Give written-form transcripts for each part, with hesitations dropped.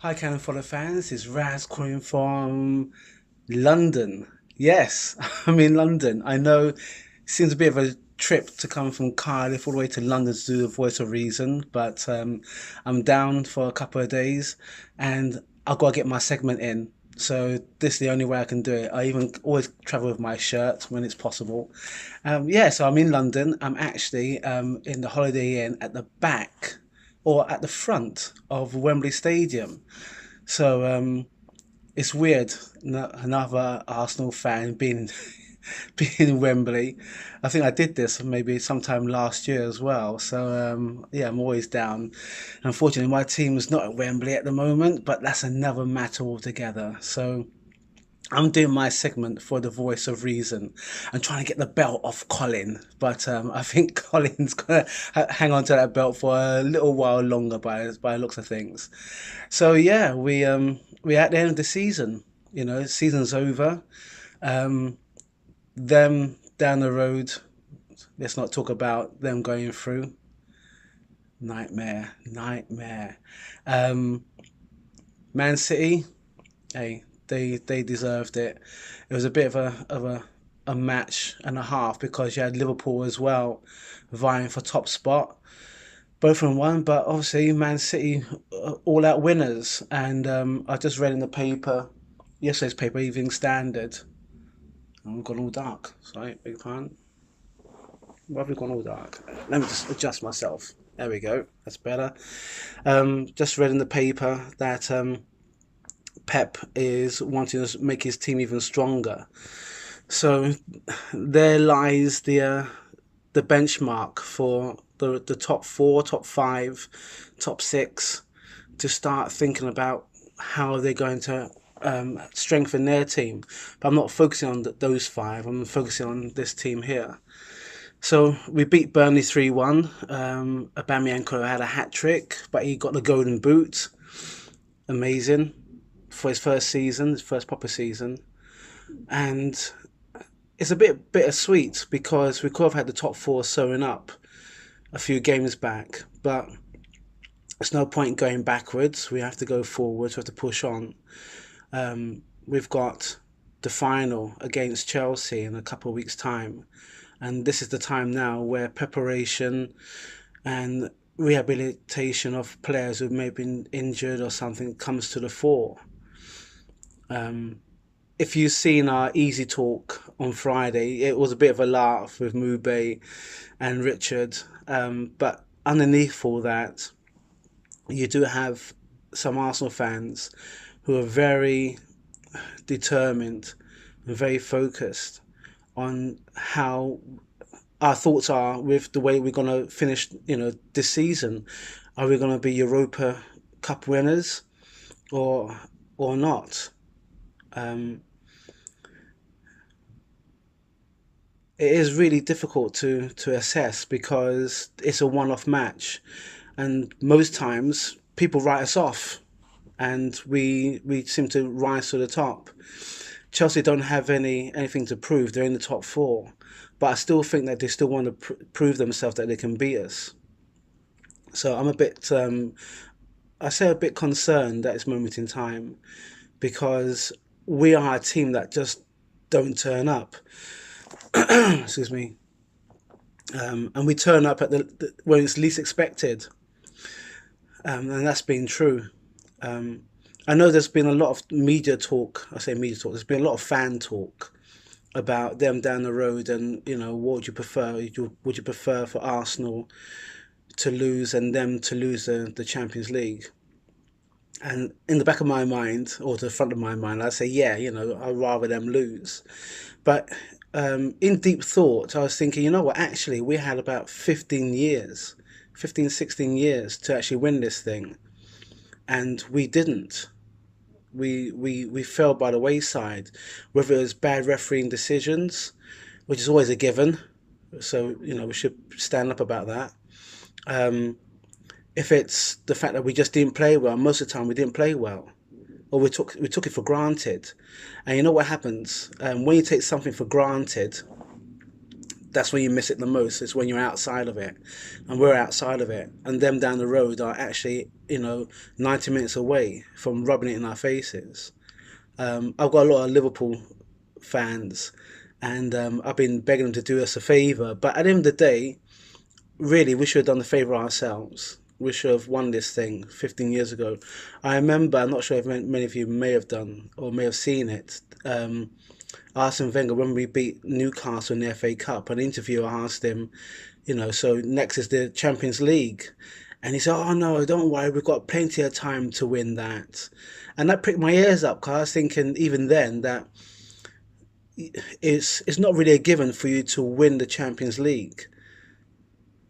Hi, Canon Follow fans. It's Raz calling from London. Yes, I'm in London. I know it seems a bit of a trip to come from Cardiff all the way to London to do the Voice of Reason, but I'm down for a couple of days and I've got to get my segment in. So this is the only way I can do it. I even always travel with my shirt when it's possible. Yeah, so I'm in London. I'm actually in the Holiday Inn at the back or at the front of Wembley Stadium. So it's weird. Another Arsenal fan being being in Wembley. I think I did this maybe sometime last year as well. So yeah, I'm always down. Unfortunately, my team is not at Wembley at the moment, but that's another matter altogether. So I'm doing my segment for the Voice of Reason. I'm trying to get the belt off Colin, but I think Colin's gonna hang on to that belt for a little while longer by the looks of things. So yeah, we're at the end of the season. You know, season's over. Them down the road. Let's not talk about them going through. Nightmare, nightmare. Um, Man City. Hey, they deserved it. It was a bit of a match and a half because you had Liverpool as well vying for top spot. Both from one, but obviously Man City all out winners. And I just read in the paper, yesterday's paper, Evening Standard. Oh, we've gone all dark. Sorry, big pardon. Why have we gone all dark? Let me just adjust myself. There we go. That's better. Just read in the paper that Pep is wanting to make his team even stronger. So there lies the benchmark for the top four, top five, top six to start thinking about how they're going to strengthen their team. But I'm not focusing on those five. I'm focusing on this team here. So we beat Burnley 3-1. Aubameyang had a hat trick, but he got the golden boot. Amazing for his first season, his first proper season. And it's a bit bittersweet because we could have had the top four sewing up a few games back, but there's no point going backwards. We have to go forwards. We have to push on. We've got the final against Chelsea in a couple of weeks' time, and this is the time now where preparation and rehabilitation of players who may have been injured or something comes to the fore. If you've seen our Easy Talk on Friday, it was a bit of a laugh with Mube and Richard. But underneath all that, you do have some Arsenal fans who are very determined and very focused on how our thoughts are with the way we're going to finish, this season. Are we going to be Europa Cup winners or not? Um, it is really difficult to assess because it's a one-off match, and most times people write us off, and we seem to rise to the top. Chelsea don't have anything to prove. They're in the top four, but I still think that they still want to prove themselves that they can beat us. So I'm a bit, I say a bit concerned at this moment in time because we are a team that just don't turn up. Excuse me. And we turn up at when it's least expected, and that's been true. I know there's been a lot of media talk. I say media talk. There's been a lot of fan talk about them down the road, and what would you prefer? Would you prefer for Arsenal to lose and them to lose the Champions League? And in the back of my mind, or to the front of my mind, I say, yeah, I'd rather them lose. But in deep thought, I was thinking, you know what, actually, we had about 15 years, 15, 16 years to actually win this thing. And we didn't. We fell by the wayside, whether it was bad refereeing decisions, which is always a given. So, we should stand up about that. If it's the fact that we just didn't play well, most of the time we didn't play well, or we took it for granted. And you know what happens when you take something for granted? That's when you miss it the most. It's when you're outside of it, and we're outside of it, and them down the road are actually 90 minutes away from rubbing it in our faces. I've got a lot of Liverpool fans, and I've been begging them to do us a favour. But at the end of the day, really, we should have done the favour ourselves. We should have won this thing 15 years ago. I remember, I'm not sure if many of you may have done or may have seen it. Arsene Wenger, when we beat Newcastle in the FA Cup, an interviewer asked him, so next is the Champions League. And he said, oh no, don't worry, we've got plenty of time to win that. And that pricked my ears up, because I was thinking even then that it's not really a given for you to win the Champions League.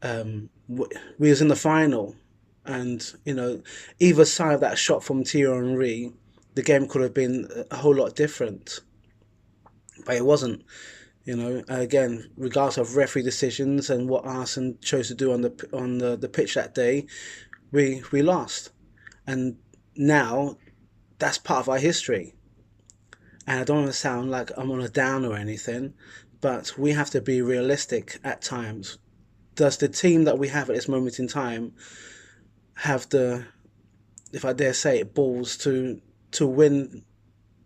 We was in the final, and either side of that shot from Thierry Henry, the game could have been a whole lot different, but it wasn't. Again, regardless of referee decisions and what Arsene chose to do on the pitch that day, we lost, and now that's part of our history. And I don't want to sound like I'm on a down or anything, but we have to be realistic at times. Does the team that we have at this moment in time have the, if I dare say it, balls to win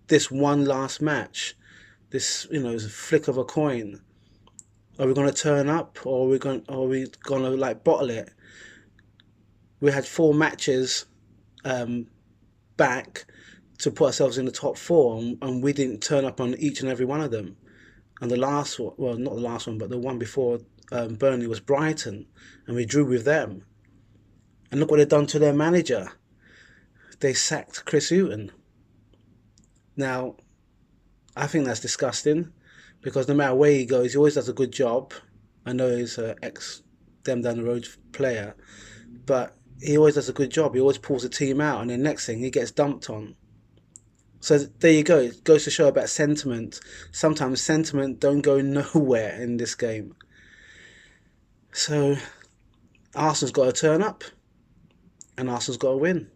this one last match? This, flick of a coin. Are we going to turn up, or are we going to like bottle it? We had 4 matches back to put ourselves in the top 4, and we didn't turn up on each and every one of them. And the last one, well, not the last one, but the one before Burnley was Brighton, and we drew with them. And look what they've done to their manager. They sacked Chris Hughton. Now, I think that's disgusting, because no matter where he goes, he always does a good job. I know he's an ex-them down the road player, but he always does a good job. He always pulls the team out, and then next thing, he gets dumped on. So there you go. It goes to show about sentiment. Sometimes sentiment don't go nowhere in this game. So Arsenal's got to turn up, and Arsenal's got to win.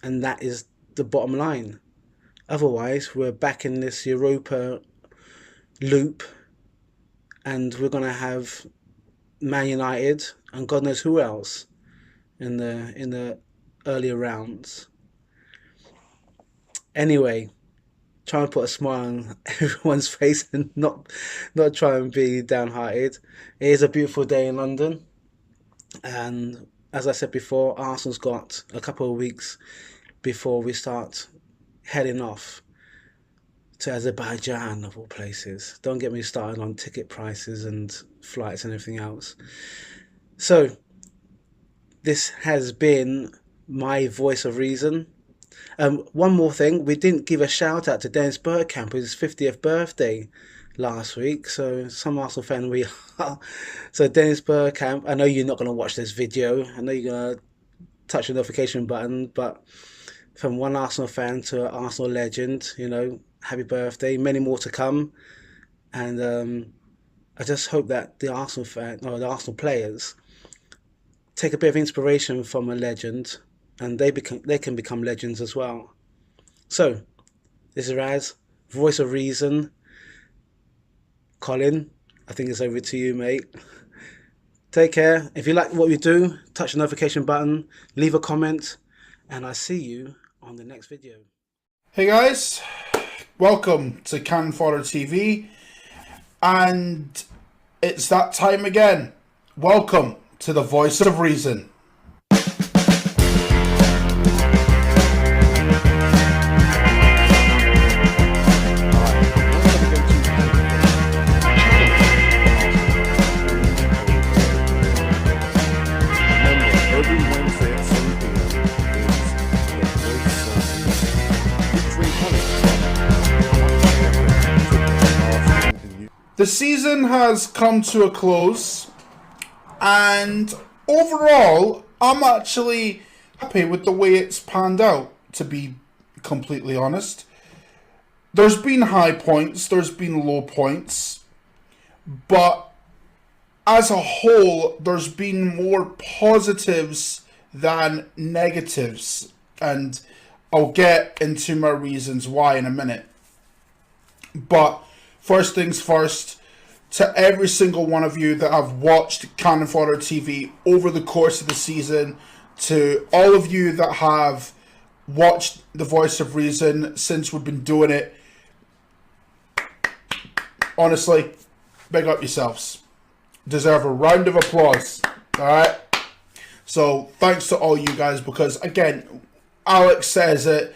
And that is the bottom line. Otherwise, we're back in this Europa loop, and we're going to have Man United and God knows who else in the earlier rounds. Anyway, try and put a smile on everyone's face and not try and be downhearted. It is a beautiful day in London, and as I said before, Arsenal's got a couple of weeks before we start heading off to Azerbaijan, of all places. Don't get me started on ticket prices and flights and everything else. So this has been my voice of reason. One more thing, we didn't give a shout out to Dennis Bergkamp, his 50th birthday last week. So some Arsenal fan we are. So Dennis Bergkamp, I know you're not going to watch this video. I know you're going to touch the notification button, but from one Arsenal fan to an Arsenal legend, happy birthday, many more to come. And I just hope that the Arsenal players take a bit of inspiration from a legend, and they can become legends as well. So this is Raz, voice of reason. Colin, I think it's over to you, mate. Take care. If you like what we do, touch the notification button, leave a comment, and I'll see you on the next video. Hey guys, welcome to Cannon Fodder TV, and it's that time again. Welcome to the voice of reason. The season has come to a close, and overall, I'm actually happy with the way it's panned out, to be completely honest. There's been high points, there's been low points, but as a whole, there's been more positives than negatives, and I'll get into my reasons why in a minute. But first things first, to every single one of you that have watched Cannon Fodder TV over the course of the season, to all of you that have watched The Voice of Reason since we've been doing it. Honestly, big up yourselves. Deserve a round of applause. Alright? So, thanks to all you guys, because, again, Alex says it.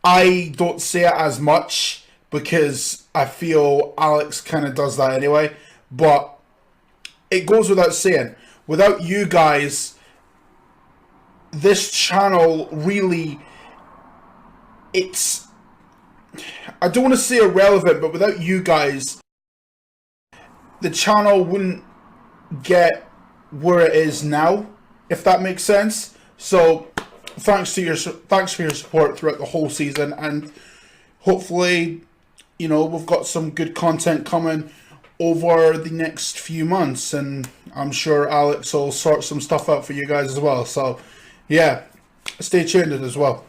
I don't say it as much, because I feel Alex kind of does that anyway. But it goes without saying, without you guys, this channel really, it's, I don't want to say irrelevant, but without you guys, the channel wouldn't get where it is now, if that makes sense. So thanks for your support throughout the whole season, and hopefully, you know, we've got some good content coming over the next few months, and I'm sure Alex will sort some stuff out for you guys as well. So yeah, stay tuned as well.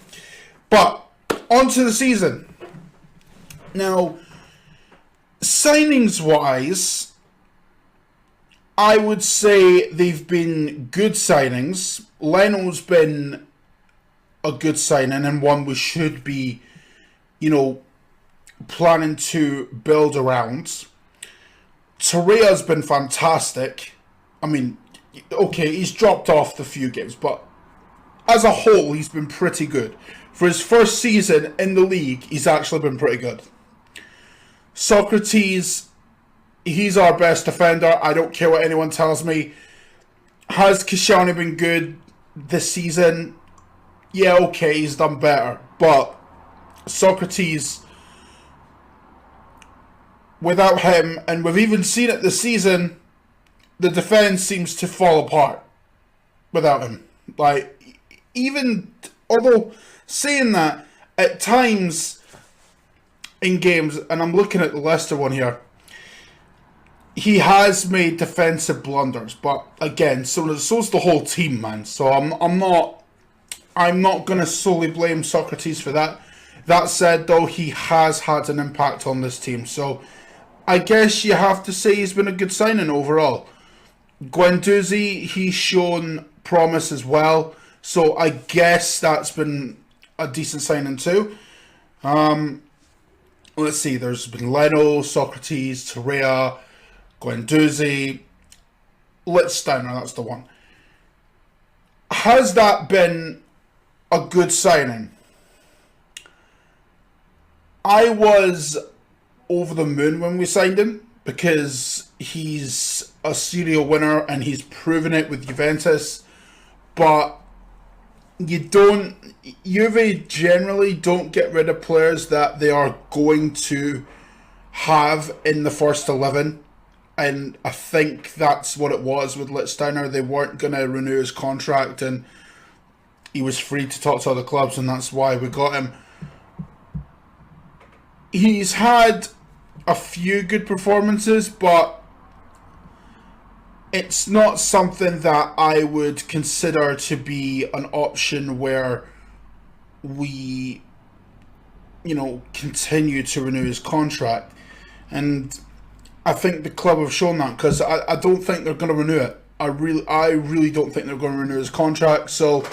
But on to the season. Now, signings wise, I would say they've been good signings. Leno's been a good signing, and one we should be, you know, planning to build around. Torreira's been fantastic. I mean, okay, he's dropped off the few games, but as a whole, he's been pretty good. For his first season in the league, he's actually been pretty good. Socrates, he's our best defender. I don't care what anyone tells me. Has Koscielny been good this season? Yeah, okay, he's done better. But Socrates, without him, and we've even seen it this season, the defense seems to fall apart without him. Like, even, although saying that, at times in games, and I'm looking at the Leicester one here, he has made defensive blunders, but again, so's the whole team, man. So I'm not gonna solely blame Socrates for that. That said, though, he has had an impact on this team, so I guess you have to say he's been a good signing overall. Guendouzi, he's shown promise as well, so I guess that's been a decent signing too. Let's see, there's been Leno, Socrates, Torreira, Guendouzi, Lichtsteiner, that's the one. Has that been a good signing? I was over the moon when we signed him, because he's a serial winner and he's proven it with Juventus. But Juve generally don't get rid of players that they are going to have in the first 11. And I think that's what it was with Lichtsteiner. They weren't going to renew his contract, and he was free to talk to other clubs, and that's why we got him. He's had a few good performances, but it's not something that I would consider to be an option where we, you know, continue to renew his contract. And I think the club have shown that, because I don't think they're going to renew it. I really don't think they're going to renew his contract. So,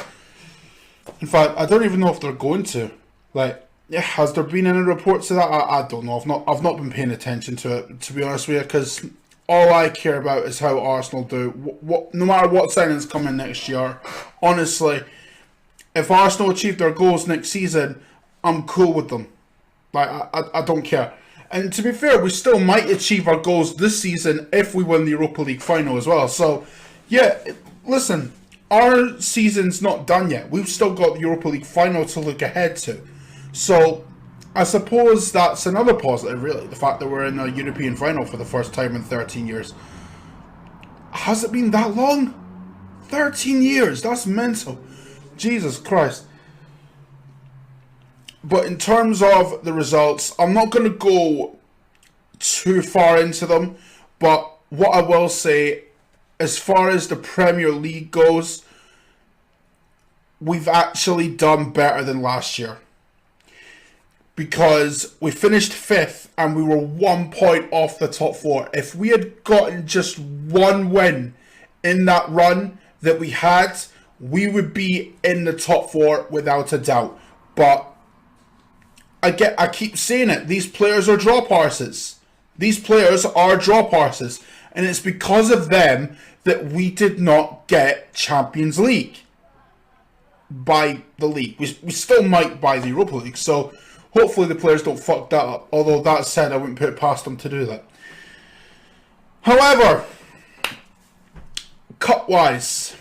in fact, I don't even know if they're going to. Like, yeah, has there been any reports of that? I don't know. I've not been paying attention to it, to be honest with you, because all I care about is how Arsenal do. No matter what signings come in next year, honestly, if Arsenal achieve their goals next season, I'm cool with them. Like, I don't care. And to be fair, we still might achieve our goals this season if we win the Europa League final as well. So, yeah, listen, our season's not done yet. We've still got the Europa League final to look ahead to. So, I suppose that's another positive, really. The fact that we're in a European final for the first time in 13 years. Has it been that long? 13 years, that's mental. Jesus Christ. But in terms of the results, I'm not going to go too far into them. But what I will say, as far as the Premier League goes, we've actually done better than last year. because we finished 5th and we were 1 point off the top 4. If we had gotten just one win in that run that we had, we would be in the top 4 without a doubt. But I keep saying it, these players are drop horses. These players are drop horses. And it's because of them that we did not get Champions League by the league. We still might buy the Europa League, so hopefully the players don't fuck that up. Although that said, I wouldn't put it past them to do that. However, cup-wise,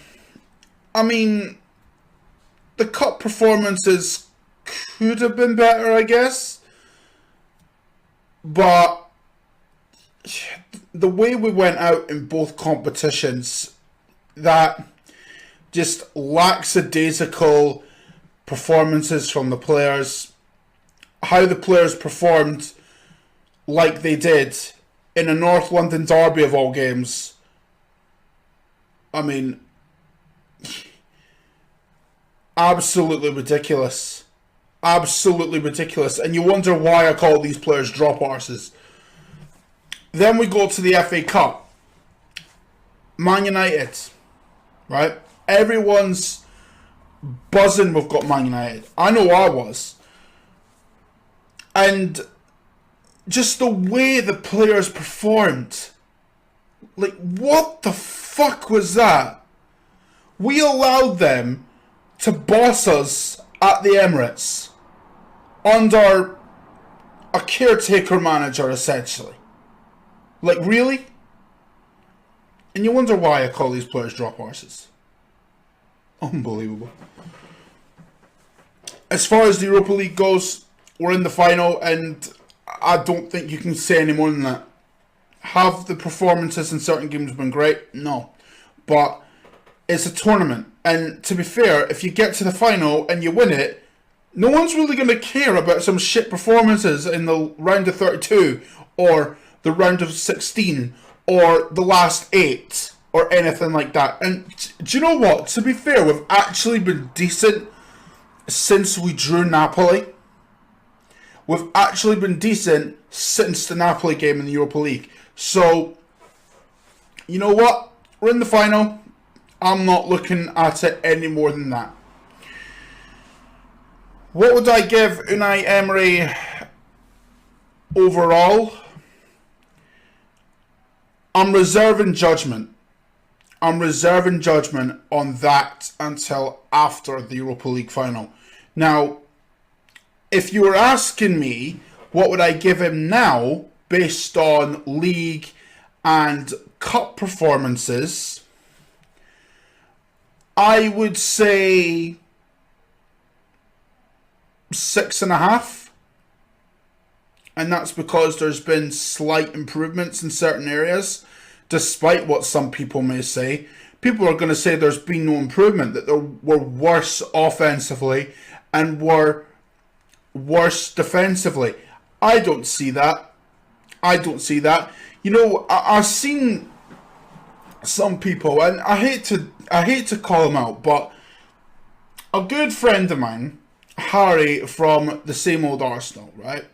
I mean, the cup performances could have been better, I guess. But the way we went out in both competitions, that just lackadaisical performances from the players, how the players performed like they did in a North London derby of all games. I mean, absolutely ridiculous. Absolutely ridiculous. And you wonder why I call these players drop horses. Then we go to the FA Cup. Man United, right? Everyone's buzzing we've got Man United. I know I was. And just the way the players performed. Like, what the fuck was that? We allowed them to boss us at the Emirates under a caretaker manager, essentially. Like, really? And you wonder why I call these players drop horses. Unbelievable. As far as the Europa League goes, we're in the final, and I don't think you can say any more than that. Have the performances in certain games been great? No. But it's a tournament, and to be fair, if you get to the final and you win it, no one's really going to care about some shit performances in the round of 32 or the round of 16 or the last 8 or anything like that. And do you know what? To be fair, we've actually been decent since we drew Napoli. We've actually been decent since the Napoli game in the Europa League. So, you know what? We're in the final. I'm not looking at it any more than that. What would I give Unai Emery overall? I'm reserving judgment. I'm reserving judgment on that until after the Europa League final. Now, if you were asking me what would I give him now based on league and cup performances, I would say 6.5. And that's because there's been slight improvements in certain areas, despite what some people may say. People are going to say there's been no improvement, that they were worse offensively and were worse defensively. I don't see that. I don't see that. You know, I've seen some people, and I hate to call them out, but a good friend of mine, Harry from the Same Old Arsenal, right?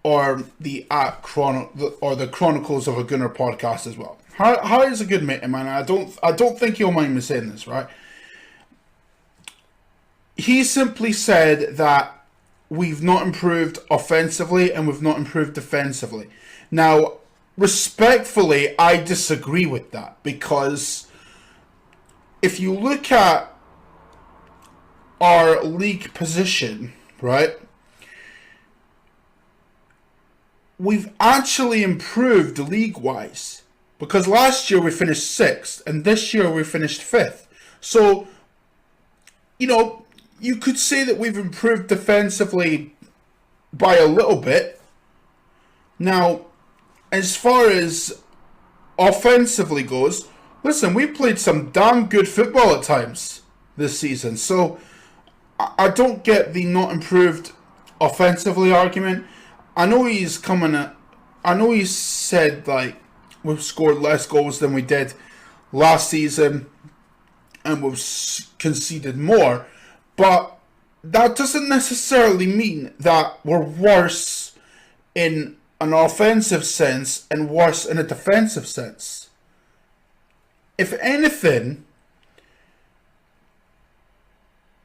Or the Chronicles of a Gunner podcast as well. Harry's a good mate of mine. I don't think he'll mind me saying this, right? He simply said that we've not improved offensively and we've not improved defensively. Now, respectfully, I disagree with that, because if you look at our league position, right, we've actually improved league-wise, because last year we finished 6th and this year we finished 5th. So, you know, you could say that we've improved defensively by a little bit. Now, as far as offensively goes, listen, we played some damn good football at times this season. So, I don't get the not improved offensively argument. I know he's said, like, we've scored less goals than we did last season and we've conceded more. But that doesn't necessarily mean that we're worse in an offensive sense and worse in a defensive sense. If anything,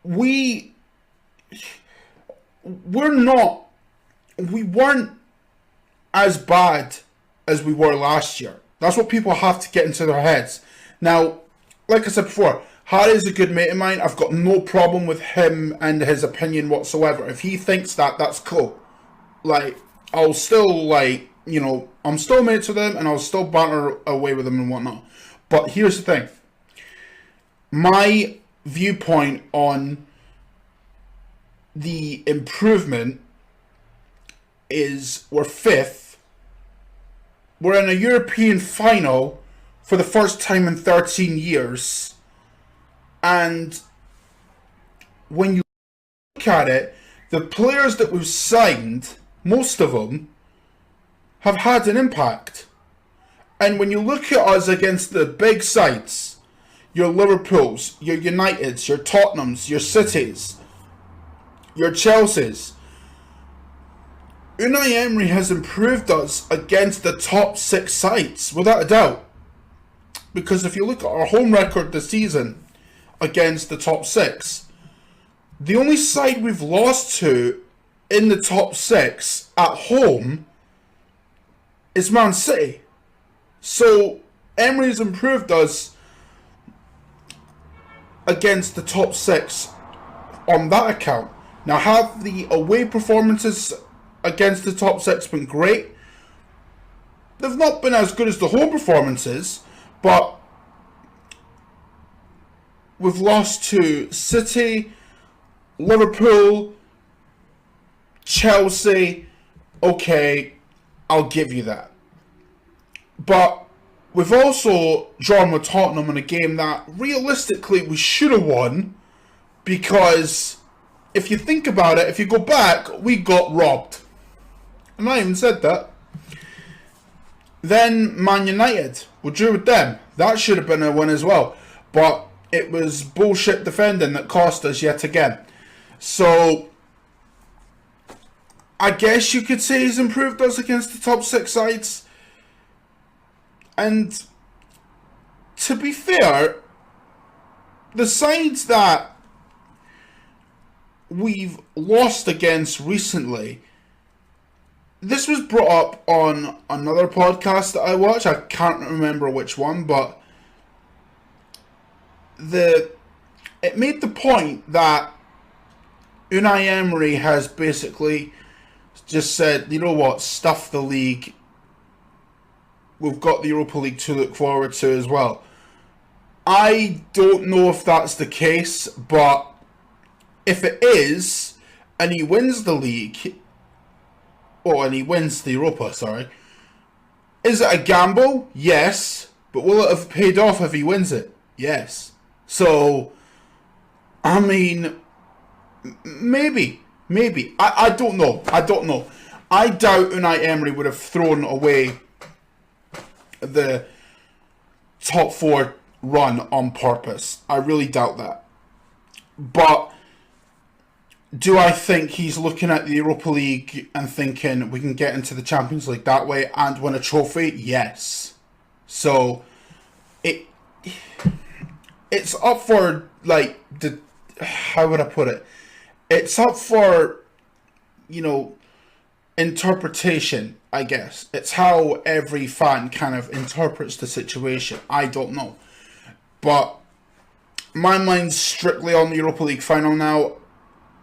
we weren't as bad as we were last year. That's what people have to get into their heads. Now, like I said before, Harry's a good mate of mine. I've got no problem with him and his opinion whatsoever. If he thinks that, that's cool. Like, I'll still, like, you know, I'm still mates with him and I'll still banter away with him and whatnot. But here's the thing. My viewpoint on the improvement is we're fifth. We're in a European final for the first time in 13 years. And when you look at it, the players that we've signed, most of them, have had an impact. And when you look at us against the big sides, your Liverpools, your Uniteds, your Tottenhams, your Cities, your Chelseas, Unai Emery has improved us against the top 6 sides, without a doubt. Because if you look at our home record this season against the top 6, the only side we've lost to in the top 6 at home is Man City. So Emery's improved us against the top 6 on that account. Now, have the away performances against the top 6 been great? They've not been as good as the home performances, but we've lost to City, Liverpool, Chelsea. Okay, I'll give you that. But we've also drawn with Tottenham in a game that realistically we should have won, because if you think about it, if you go back, we got robbed. And I even said that. Then Man United, we drew with them. That should have been a win as well. But it was bullshit defending that cost us yet again. So I guess you could say he's improved us against the top 6 sides. And to be fair, the sides that we've lost against recently, this was brought up on another podcast that I watched. I can't remember which one, but it made the point that Unai Emery has basically just said, you know what, stuff the league. We've got the Europa League to look forward to as well. I don't know if that's the case, but if it is, and he wins the league, and he wins the Europa, sorry, is it a gamble? Yes. But will it have paid off if he wins it? Yes. So, I mean, maybe. I don't know. I doubt Unai Emery would have thrown away the top 4 run on purpose. I really doubt that. But do I think he's looking at the Europa League and thinking we can get into the Champions League that way and win a trophy? Yes. So it's up for, like, how would I put it? It's up for, you know, interpretation, I guess. It's how every fan kind of interprets the situation. I don't know. But my mind's strictly on the Europa League final now.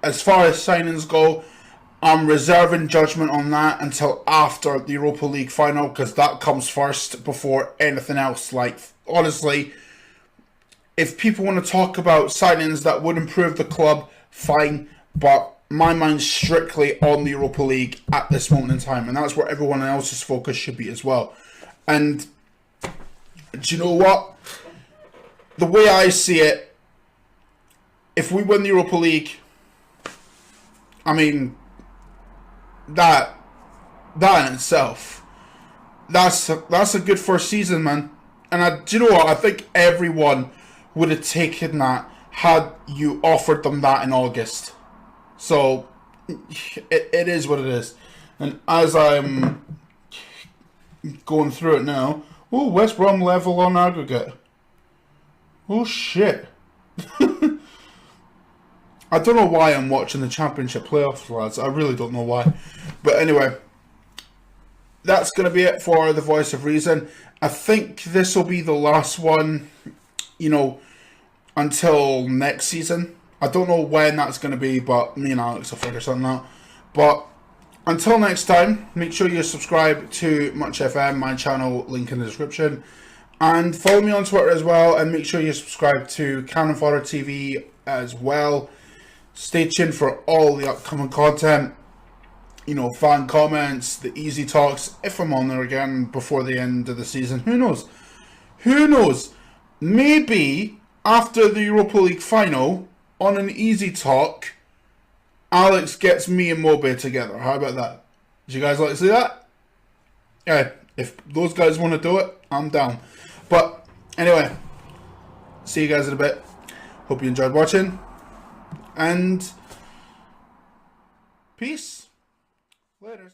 As far as signings go, I'm reserving judgment on that until after the Europa League final, because that comes first before anything else. Like, honestly, if people want to talk about signings that would improve the club, fine. But my mind's strictly on the Europa League at this moment in time, and that's where everyone else's focus should be as well. And do you know what? The way I see it, if we win the Europa League, I mean, that in itself, that's a good first season, man. And do you know what? I think everyone would have taken that had you offered them that in August. So it is what it is. And as I'm going through it now, oh, West Brom level on aggregate. Oh shit. I don't know why I'm watching the Championship playoffs, lads. I really don't know why. But anyway, that's going to be it for The Voice of Reason. I think this will be the last one, you know, until next season. I don't know when that's going to be, but me and Alex will figure something out. But until next time, make sure you subscribe to MUTCH FM, my channel, link in the description. And follow me on Twitter as well, and make sure you subscribe to Cannon Fodder TV as well. Stay tuned for all the upcoming content. You know, fan comments, the easy talks, if I'm on there again before the end of the season. Who knows? Who knows? Maybe after the Europa League final, on an easy talk, Alex gets me and Mobe together. How about that? Would you guys like to see that? Yeah, if those guys want to do it, I'm down. But anyway, see you guys in a bit. Hope you enjoyed watching. And peace. Later.